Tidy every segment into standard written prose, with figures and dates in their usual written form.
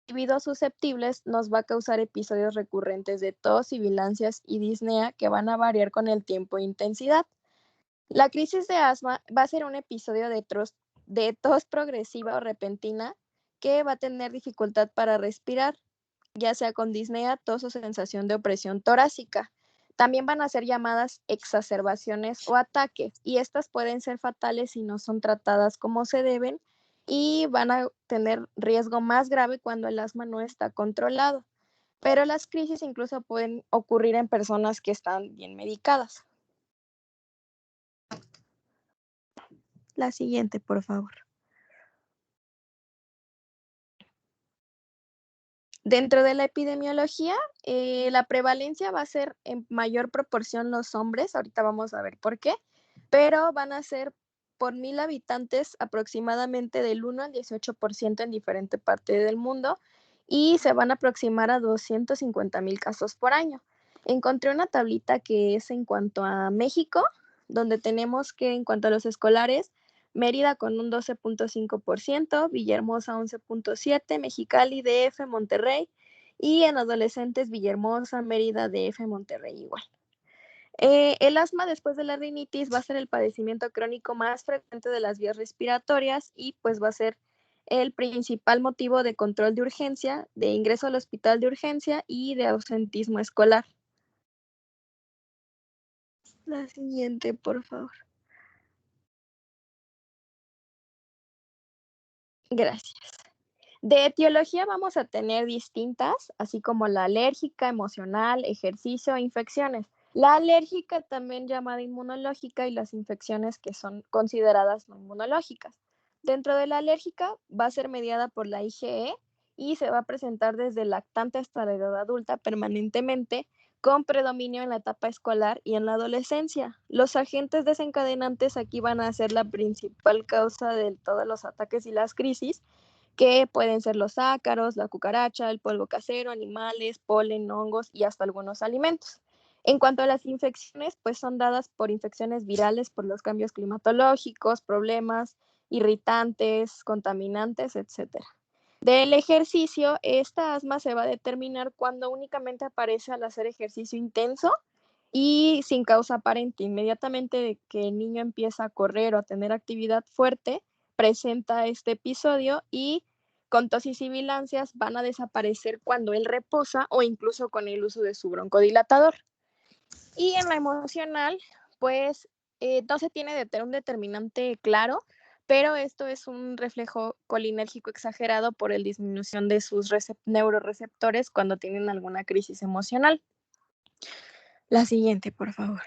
individuos susceptibles nos va a causar episodios recurrentes de tos, sibilancias y disnea que van a variar con el tiempo e intensidad. La crisis de asma va a ser un episodio de tos progresiva o repentina que va a tener dificultad para respirar, ya sea con disnea, tos o sensación de opresión torácica. También van a ser llamadas exacerbaciones o ataques, y estas pueden ser fatales si no son tratadas como se deben y van a tener riesgo más grave cuando el asma no está controlado. Pero las crisis incluso pueden ocurrir en personas que están bien medicadas. La siguiente, por favor. Dentro de la epidemiología, la prevalencia va a ser en mayor proporción los hombres, ahorita vamos a ver por qué, pero van a ser por 1000 habitantes aproximadamente del 1 al 18% en diferente parte del mundo y se van a aproximar a 250,000 casos por año. Encontré una tablita que es en cuanto a México, donde tenemos que en cuanto a los escolares, Mérida con un 12.5%, Villahermosa 11.7%, Mexicali, DF, Monterrey, y en adolescentes Villahermosa, Mérida, DF, Monterrey igual. El asma después de la rinitis va a ser el padecimiento crónico más frecuente de las vías respiratorias y pues va a ser el principal motivo de control de urgencia, de ingreso al hospital de urgencia y de ausentismo escolar. La siguiente, por favor. Gracias. De etiología vamos a tener distintas, así como la alérgica, emocional, ejercicio e infecciones. La alérgica también llamada inmunológica y las infecciones que son consideradas no inmunológicas. Dentro de la alérgica va a ser mediada por la IgE y se va a presentar desde el lactante hasta la edad adulta permanentemente, con predominio en la etapa escolar y en la adolescencia. Los agentes desencadenantes aquí van a ser la principal causa de todos los ataques y las crisis, que pueden ser los ácaros, la cucaracha, el polvo casero, animales, polen, hongos y hasta algunos alimentos. En cuanto a las infecciones, pues son dadas por infecciones virales por los cambios climatológicos, problemas, irritantes, contaminantes, etc. Del ejercicio, esta asma se va a determinar cuando únicamente aparece al hacer ejercicio intenso y sin causa aparente. Inmediatamente que el niño empieza a correr o a tener actividad fuerte, presenta este episodio y con tos y sibilancias van a desaparecer cuando él reposa o incluso con el uso de su broncodilatador. Y en la emocional, pues no se tiene un determinante claro, pero esto es un reflejo colinérgico exagerado por la disminución de sus neuroreceptores cuando tienen alguna crisis emocional. La siguiente, por favor.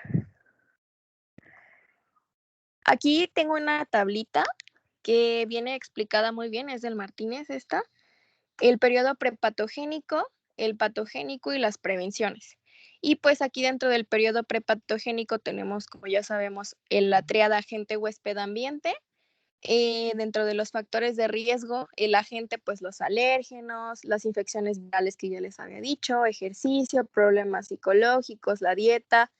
Aquí tengo una tablita que viene explicada muy bien, es del Martínez esta, el periodo prepatogénico, el patogénico y las prevenciones. Y pues aquí dentro del periodo prepatogénico tenemos, como ya sabemos, la triada agente huésped ambiente. Dentro de los factores de riesgo, el agente, pues los alérgenos, las infecciones virales que ya les había dicho, ejercicio, problemas psicológicos, la dieta,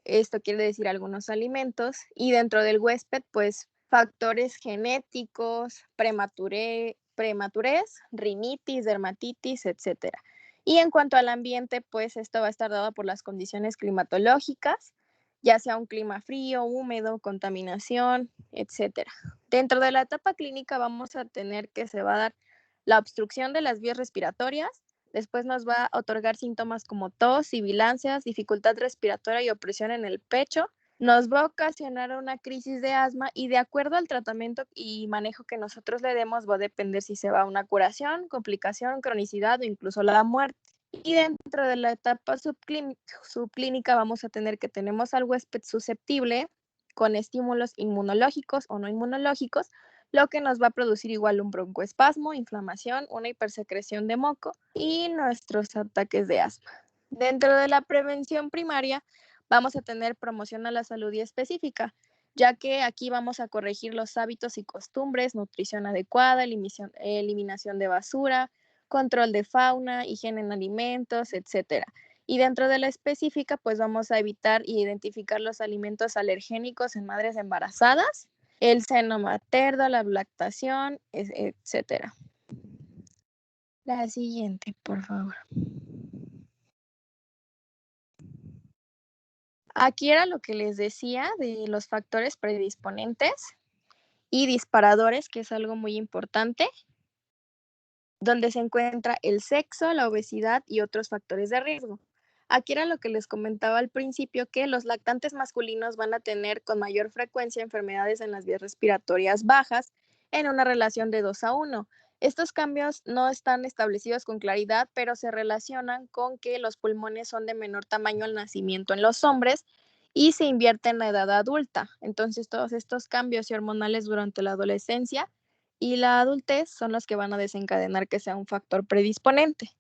esto quiere decir algunos alimentos, y dentro del huésped, pues factores genéticos, prematurez, rinitis, dermatitis, etcétera. Y en cuanto al ambiente, pues esto va a estar dado por las condiciones climatológicas, ya sea un clima frío, húmedo, contaminación, etcétera. Dentro de la etapa clínica vamos a tener que se va a dar la obstrucción de las vías respiratorias. Después nos va a otorgar síntomas como tos, sibilancias, dificultad respiratoria y opresión en el pecho. Nos va a ocasionar una crisis de asma y de acuerdo al tratamiento y manejo que nosotros le demos va a depender si se va a una curación, complicación, cronicidad o incluso la muerte. Y dentro de la etapa subclínica vamos a tener que tenemos al huésped susceptible con estímulos inmunológicos o no inmunológicos, lo que nos va a producir igual un broncoespasmo, inflamación, una hipersecreción de moco y nuestros ataques de asma. Dentro de la prevención primaria vamos a tener promoción a la salud y específica, ya que aquí vamos a corregir los hábitos y costumbres, nutrición adecuada, eliminación de basura, control de fauna, higiene en alimentos, etcétera. Y dentro de la específica, pues vamos a evitar y identificar los alimentos alergénicos en madres embarazadas, el seno materno, la lactación, etcétera. La siguiente, por favor. Aquí era lo que les decía de los factores predisponentes y disparadores, que es algo muy importante, donde se encuentra el sexo, la obesidad y otros factores de riesgo. Aquí era lo que les comentaba al principio, que los lactantes masculinos van a tener con mayor frecuencia enfermedades en las vías respiratorias bajas en una relación de 2:1. Estos cambios no están establecidos con claridad, pero se relacionan con que los pulmones son de menor tamaño al nacimiento en los hombres y se invierte en la edad adulta. Entonces, todos estos cambios hormonales durante la adolescencia y la adultez son los que van a desencadenar que sea un factor predisponente.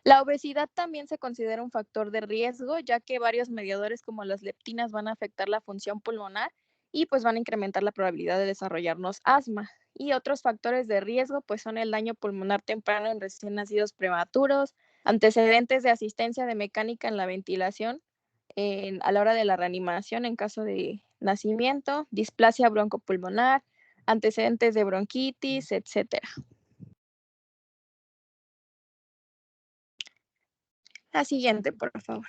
La obesidad también se considera un factor de riesgo, ya que varios mediadores como las leptinas van a afectar la función pulmonar y pues van a incrementar la probabilidad de desarrollarnos asma. Y otros factores de riesgo pues son el daño pulmonar temprano en recién nacidos prematuros, antecedentes de asistencia de mecánica en la ventilación a la hora de la reanimación en caso de nacimiento, displasia broncopulmonar, antecedentes de bronquitis, etcétera. La siguiente, por favor.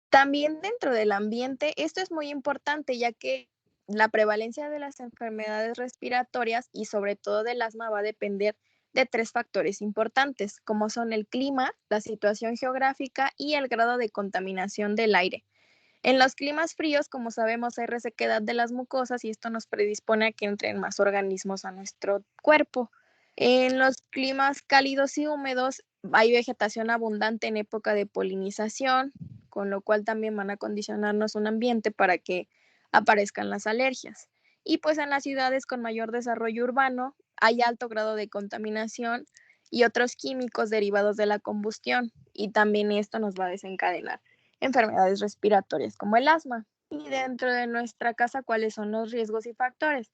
También dentro del ambiente, esto es muy importante, ya que la prevalencia de las enfermedades respiratorias y sobre todo del asma va a depender de tres factores importantes, como son el clima, la situación geográfica y el grado de contaminación del aire. En los climas fríos, como sabemos, hay resequedad de las mucosas y esto nos predispone a que entren más organismos a nuestro cuerpo. En los climas cálidos y húmedos hay vegetación abundante en época de polinización, con lo cual también van a condicionarnos un ambiente para que aparezcan las alergias. Y pues en las ciudades con mayor desarrollo urbano hay alto grado de contaminación y otros químicos derivados de la combustión, y también esto nos va a desencadenar enfermedades respiratorias como el asma. Y dentro de nuestra casa, ¿cuáles son los riesgos y factores?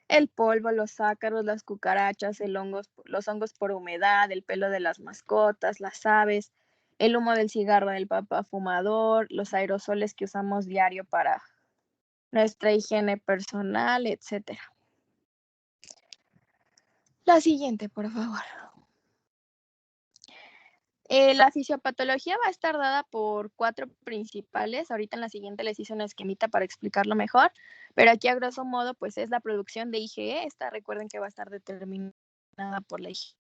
El polvo, los ácaros, las cucarachas, los hongos por humedad, el pelo de las mascotas, las aves, el humo del cigarro del papá fumador, los aerosoles que usamos diario para nuestra higiene personal, etcétera. La siguiente, por favor. La fisiopatología va a estar dada por cuatro principales. Ahorita en la siguiente les hice una esquemita para explicarlo mejor, pero aquí a grosso modo pues es la producción de IgE. Esta recuerden que va a estar determinada por la IgE.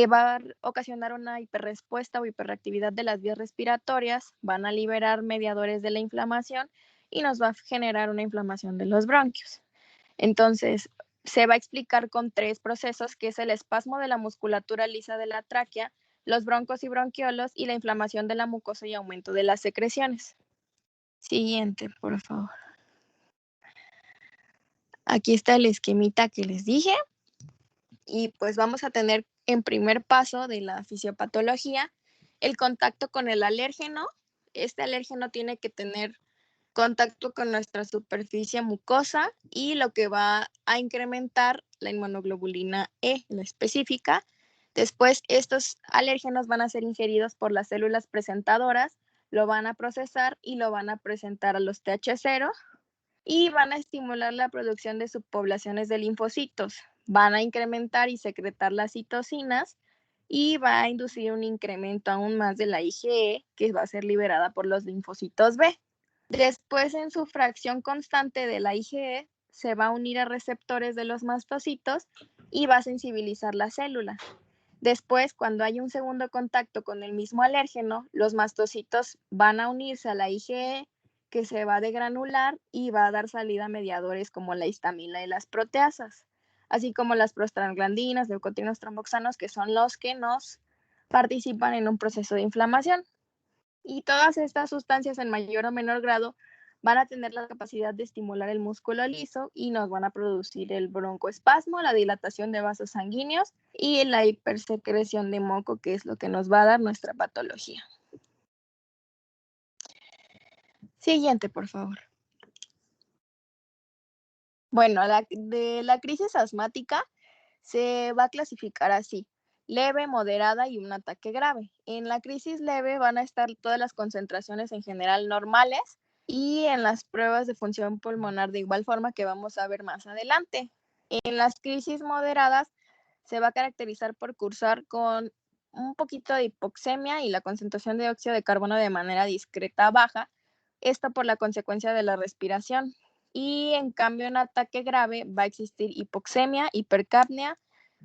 Va a ocasionar una hiperrespuesta o hiperreactividad de las vías respiratorias, van a liberar mediadores de la inflamación y nos va a generar una inflamación de los bronquios. Entonces, se va a explicar con tres procesos, que es el espasmo de la musculatura lisa de la tráquea, los broncos y bronquiolos y la inflamación de la mucosa y aumento de las secreciones. Siguiente, por favor. Aquí está el esquemita que les dije y pues vamos a tener en primer paso de la fisiopatología el contacto con el alérgeno. Este alérgeno tiene que tener contacto con nuestra superficie mucosa y lo que va a incrementar la inmunoglobulina E, la específica. Después, estos alérgenos van a ser ingeridos por las células presentadoras, lo van a procesar y lo van a presentar a los TH0 y van a estimular la producción de subpoblaciones de linfocitos. Van a incrementar y secretar las citocinas y va a inducir un incremento aún más de la IgE, que va a ser liberada por los linfocitos B. Después, en su fracción constante de la IgE, se va a unir a receptores de los mastocitos y va a sensibilizar la célula. Después, cuando hay un segundo contacto con el mismo alérgeno, los mastocitos van a unirse a la IgE, que se va a degranular y va a dar salida a mediadores como la histamina y las proteasas, así como las prostaglandinas, leucotrienos, tromboxanos, que son los que nos participan en un proceso de inflamación. Y todas estas sustancias en mayor o menor grado van a tener la capacidad de estimular el músculo liso y nos van a producir el broncoespasmo, la dilatación de vasos sanguíneos y la hipersecreción de moco, que es lo que nos va a dar nuestra patología. Siguiente, por favor. Bueno, de la crisis asmática se va a clasificar así: leve, moderada y un ataque grave. En la crisis leve van a estar todas las concentraciones en general normales y en las pruebas de función pulmonar de igual forma, que vamos a ver más adelante. En las crisis moderadas se va a caracterizar por cursar con un poquito de hipoxemia y la concentración de óxido de carbono de manera discreta baja, esto por la consecuencia de la respiración. Y en cambio en ataque grave va a existir hipoxemia, hipercapnia,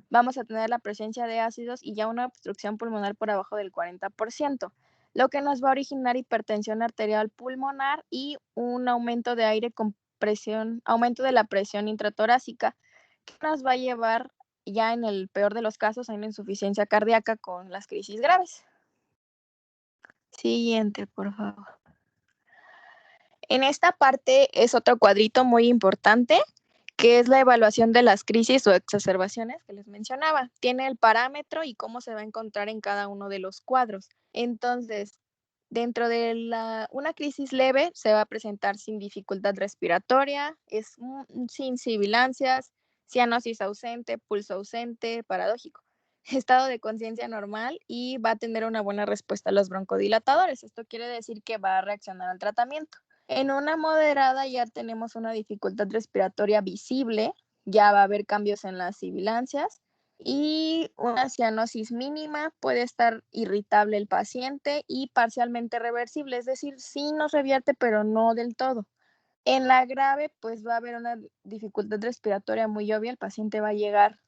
vamos a tener la presencia de ácidos y ya una obstrucción pulmonar por abajo del 40%, lo que nos va a originar hipertensión arterial pulmonar y un aumento de aire con presión, aumento de la presión intratorácica, que nos va a llevar ya en el peor de los casos a una insuficiencia cardíaca con las crisis graves. Siguiente, por favor. En esta parte es otro cuadrito muy importante, que es la evaluación de las crisis o exacerbaciones que les mencionaba. Tiene el parámetro y cómo se va a encontrar en cada uno de los cuadros. Entonces, dentro de una crisis leve se va a presentar sin dificultad respiratoria, sin sibilancias, cianosis ausente, pulso ausente, paradójico, estado de conciencia normal y va a tener una buena respuesta a los broncodilatadores. Esto quiere decir que va a reaccionar al tratamiento. En una moderada ya tenemos una dificultad respiratoria visible, ya va a haber cambios en las sibilancias y una cianosis mínima, puede estar irritable el paciente y parcialmente reversible, es decir, sí nos revierte, pero no del todo. En la grave, pues va a haber una dificultad respiratoria muy obvia, el paciente va a llegar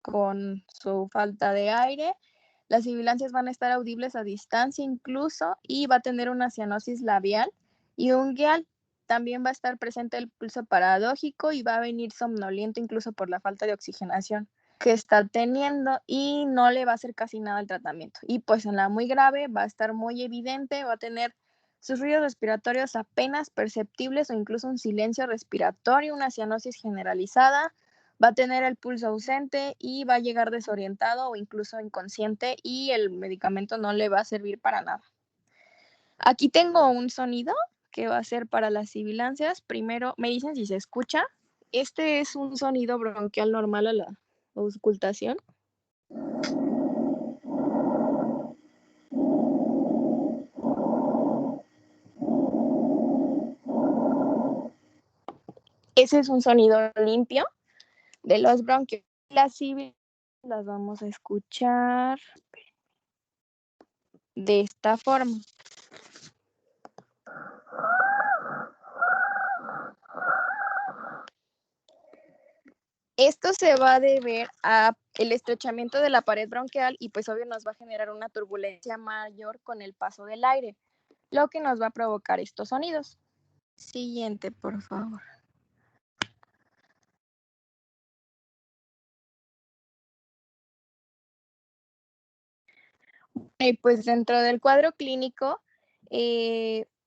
con su falta de aire, las sibilancias van a estar audibles a distancia incluso y va a tener una cianosis labial y unguial. También va a estar presente el pulso paradójico y va a venir somnoliento incluso por la falta de oxigenación que está teniendo y no le va a hacer casi nada al tratamiento. Y pues en la muy grave va a estar muy evidente, va a tener sus ruidos respiratorios apenas perceptibles o incluso un silencio respiratorio, una cianosis generalizada, va a tener el pulso ausente y va a llegar desorientado o incluso inconsciente y el medicamento no le va a servir para nada. Aquí tengo un sonido que va a ser para las sibilancias. Primero, me dicen si se escucha. Este es un sonido bronquial normal a la auscultación. Ese es un sonido limpio de los bronquios. Las sibilancias las vamos a escuchar de esta forma. Esto se va a deber a el estrechamiento de la pared bronquial y pues obvio nos va a generar una turbulencia mayor con el paso del aire, lo que nos va a provocar estos sonidos. Siguiente, por favor. Y pues dentro del cuadro clínico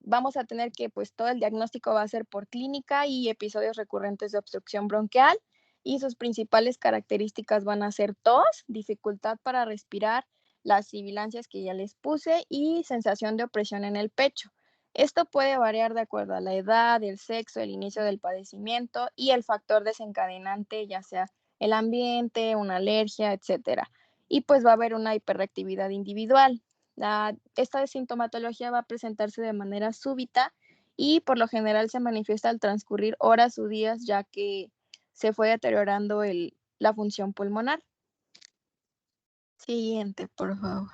vamos a tener que pues todo el diagnóstico va a ser por clínica y episodios recurrentes de obstrucción bronquial y sus principales características van a ser tos, dificultad para respirar, las sibilancias que ya les puse y sensación de opresión en el pecho. Esto puede variar de acuerdo a la edad, el sexo, el inicio del padecimiento y el factor desencadenante, ya sea el ambiente, una alergia, etcétera. Y pues va a haber una hiperreactividad individual. Esta sintomatología va a presentarse de manera súbita y por lo general se manifiesta al transcurrir horas o días ya que se fue deteriorando la función pulmonar. Siguiente, por favor.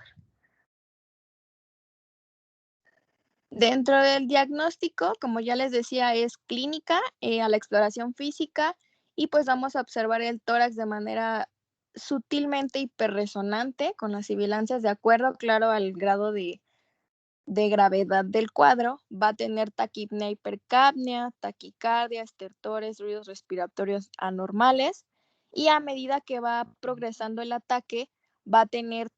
Dentro del diagnóstico, como ya les decía, es clínica, a la exploración física y pues vamos a observar el tórax de manera sutilmente hiperresonante con las sibilancias de acuerdo, claro, al grado de gravedad del cuadro. Va a tener taquipnea, hipercapnia, taquicardia, estertores, ruidos respiratorios anormales y a medida que va progresando el ataque, va a tener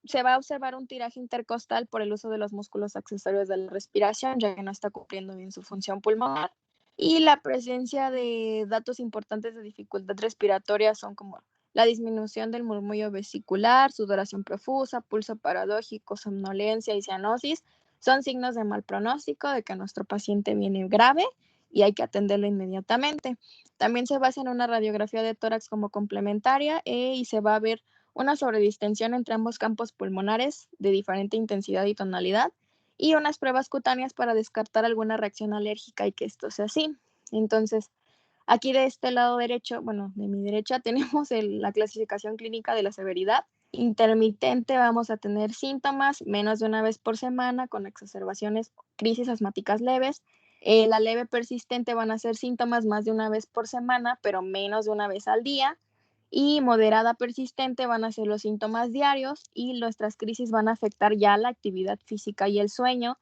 se va a observar un tiraje intercostal por el uso de los músculos accesorios de la respiración, ya que no está cumpliendo bien su función pulmonar. Y la presencia de datos importantes de dificultad respiratoria son como la disminución del murmullo vesicular, sudoración profusa, pulso paradójico, somnolencia y cianosis son signos de mal pronóstico, de que nuestro paciente viene grave y hay que atenderlo inmediatamente. También se basa en una radiografía de tórax como complementaria y se va a ver una sobredistensión entre ambos campos pulmonares de diferente intensidad y tonalidad y unas pruebas cutáneas para descartar alguna reacción alérgica y que esto sea así. Entonces, Aquí de este lado derecho, bueno, de mi derecha, tenemos la clasificación clínica de la severidad. Intermitente vamos a tener síntomas menos de una vez por semana con exacerbaciones, crisis asmáticas leves. La leve persistente van a ser síntomas más de una vez por semana, pero menos de una vez al día. Y moderada persistente van a ser los síntomas diarios y nuestras crisis van a afectar ya la actividad física y el sueño.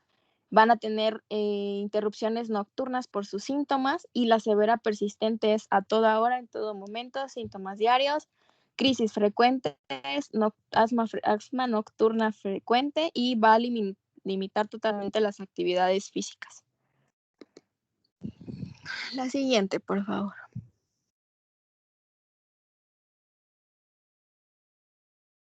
Van a tener interrupciones nocturnas por sus síntomas y la severa persistente es a toda hora, en todo momento, síntomas diarios, crisis frecuentes, asma nocturna frecuente y va a limitar totalmente las actividades físicas. La siguiente, por favor.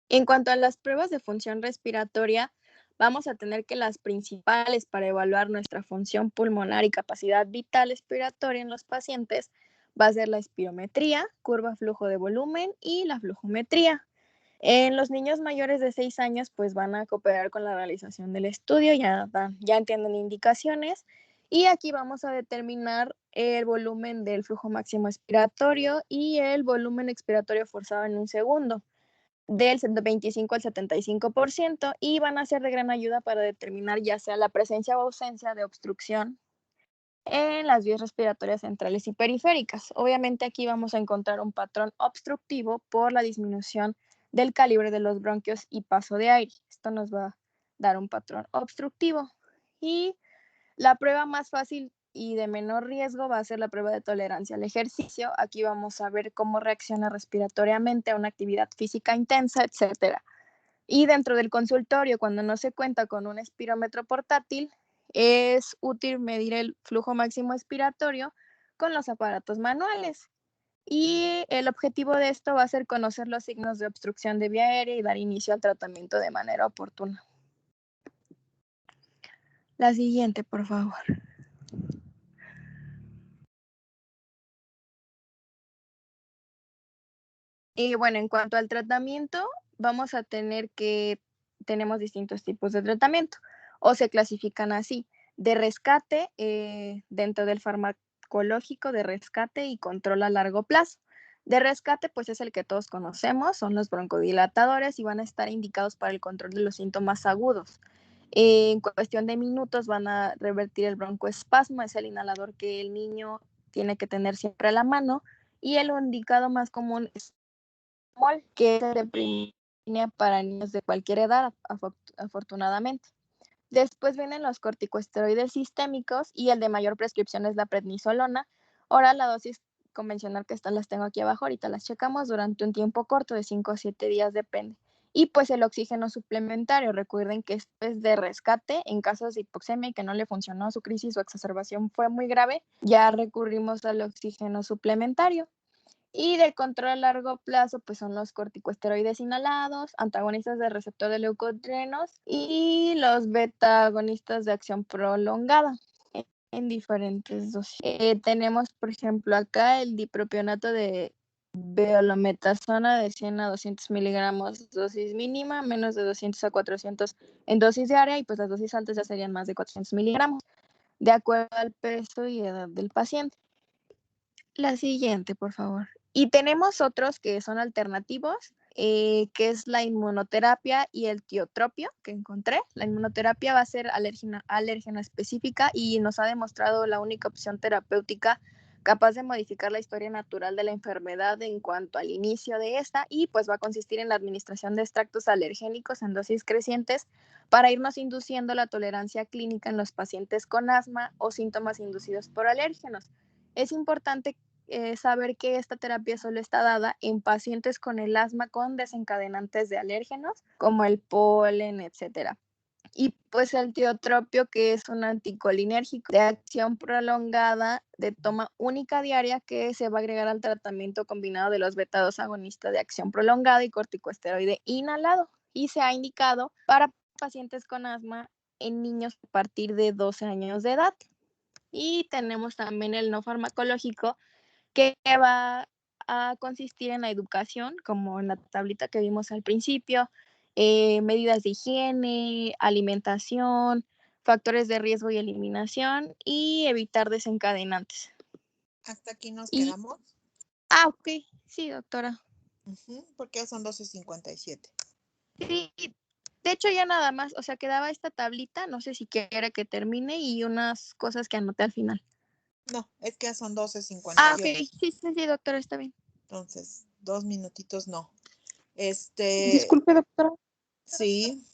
En cuanto a las pruebas de función respiratoria, vamos a tener que las principales para evaluar nuestra función pulmonar y capacidad vital respiratoria en los pacientes va a ser la espirometría, curva flujo de volumen y la flujometría. En los niños mayores de 6 años, pues van a cooperar con la realización del estudio, ya entienden indicaciones. Y aquí vamos a determinar el volumen del flujo máximo expiratorio y el volumen expiratorio forzado en un segundo del 25 al 75% y van a ser de gran ayuda para determinar ya sea la presencia o ausencia de obstrucción en las vías respiratorias centrales y periféricas. Obviamente aquí vamos a encontrar un patrón obstructivo por la disminución del calibre de los bronquios y paso de aire. Esto nos va a dar un patrón obstructivo. Y la prueba más fácil y de menor riesgo va a ser la prueba de tolerancia al ejercicio. Aquí vamos a ver cómo reacciona respiratoriamente a una actividad física intensa, etcétera. Y dentro del consultorio, cuando no se cuenta con un espirómetro portátil, es útil medir el flujo máximo expiratorio con los aparatos manuales. Y el objetivo de esto va a ser conocer los signos de obstrucción de vía aérea y dar inicio al tratamiento de manera oportuna. La siguiente, por favor. Y bueno, en cuanto al tratamiento, vamos a tener que tenemos distintos tipos de tratamiento o se clasifican así, de rescate dentro del farmacológico de rescate y control a largo plazo. De rescate, pues es el que todos conocemos, son los broncodilatadores y van a estar indicados para el control de los síntomas agudos. En cuestión de minutos van a revertir el broncoespasmo, es el inhalador que el niño tiene que tener siempre a la mano y el indicado más común es que es de primera para niños de cualquier edad, afortunadamente. Después vienen los corticosteroides sistémicos y el de mayor prescripción es la prednisolona. Ahora la dosis convencional que estas las tengo aquí abajo, ahorita las checamos durante un tiempo corto de 5 a 7 días, depende. Y pues el oxígeno suplementario, recuerden que esto es de rescate en casos de hipoxemia y que no le funcionó su crisis o exacerbación fue muy grave, ya recurrimos al oxígeno suplementario. Y del control a largo plazo, pues son los corticosteroides inhalados, antagonistas del receptor de leucotrienos y los beta-agonistas de acción prolongada en diferentes dosis. Tenemos, por ejemplo, acá el dipropionato de beolometasona de 100 a 200 miligramos dosis mínima, menos de 200 a 400 en dosis diaria y pues las dosis altas ya serían más de 400 miligramos, de acuerdo al peso y edad del paciente. La siguiente, por favor. Y tenemos otros que son alternativos, que es la inmunoterapia y el tiotropio que encontré. La inmunoterapia va a ser alérgena específica y nos ha demostrado la única opción terapéutica capaz de modificar la historia natural de la enfermedad en cuanto al inicio de esta y pues va a consistir en la administración de extractos alergénicos en dosis crecientes para irnos induciendo la tolerancia clínica en los pacientes con asma o síntomas inducidos por alérgenos. Es importante saber que esta terapia solo está dada en pacientes con el asma con desencadenantes de alérgenos, como el polen, etcétera. Y pues el tiotropio, que es un anticolinérgico de acción prolongada de toma única diaria que se va a agregar al tratamiento combinado de los beta-2 agonistas de acción prolongada y corticosteroide inhalado. Y se ha indicado para pacientes con asma en niños a partir de 12 años de edad. Y tenemos también el no farmacológico, que va a consistir en la educación, como en la tablita que vimos al principio, medidas de higiene, alimentación, factores de riesgo y eliminación y evitar desencadenantes. Hasta aquí nos Y- quedamos. Ok, sí, doctora. Porque ya son 12:57. Sí, de hecho ya nada más, o sea, quedaba esta tablita, no sé si quiere que termine y unas cosas que anoté al final. No, es que ya son 12:58. Ok, sí, doctora, está bien. Entonces, 2 minutitos no. Disculpe, doctora. Sí,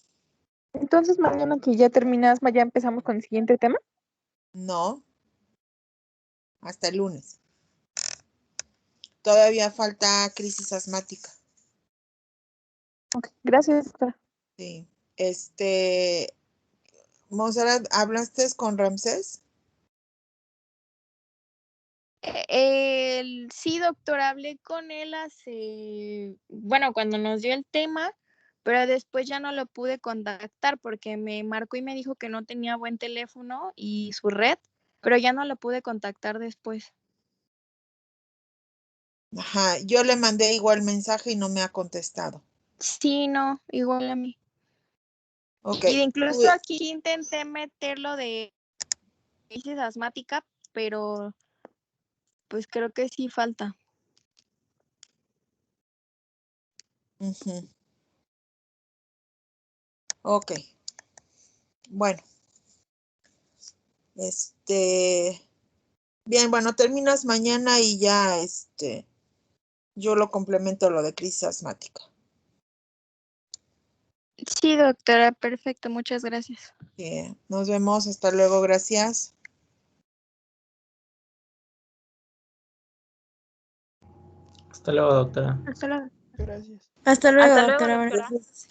Entonces, mañana que ya terminas, ya empezamos con el siguiente tema. no, hasta el lunes. Todavía falta crisis asmática. Ok, gracias, doctora. Sí. Monserrat, ¿hablaste con Ramsés? Sí, doctora, hablé con él bueno, cuando nos dio el tema, pero después ya no lo pude contactar porque me marcó y me dijo que no tenía buen teléfono y su red, pero ya no lo pude contactar después. Ajá, yo le mandé igual mensaje y no me ha contestado. Sí, no, igual a mí. Ok. Y incluso aquí intenté meterlo de crisis asmática, pero pues creo que sí falta. Ok. Bueno. Bien, bueno, terminas mañana y ya, yo lo complemento lo de crisis asmática. Sí, doctora, perfecto, muchas gracias. Bien, nos vemos, hasta luego, gracias. Hasta luego, doctora. Hasta luego. Gracias. Hasta luego, Hasta luego, doctora. doctora. Gracias.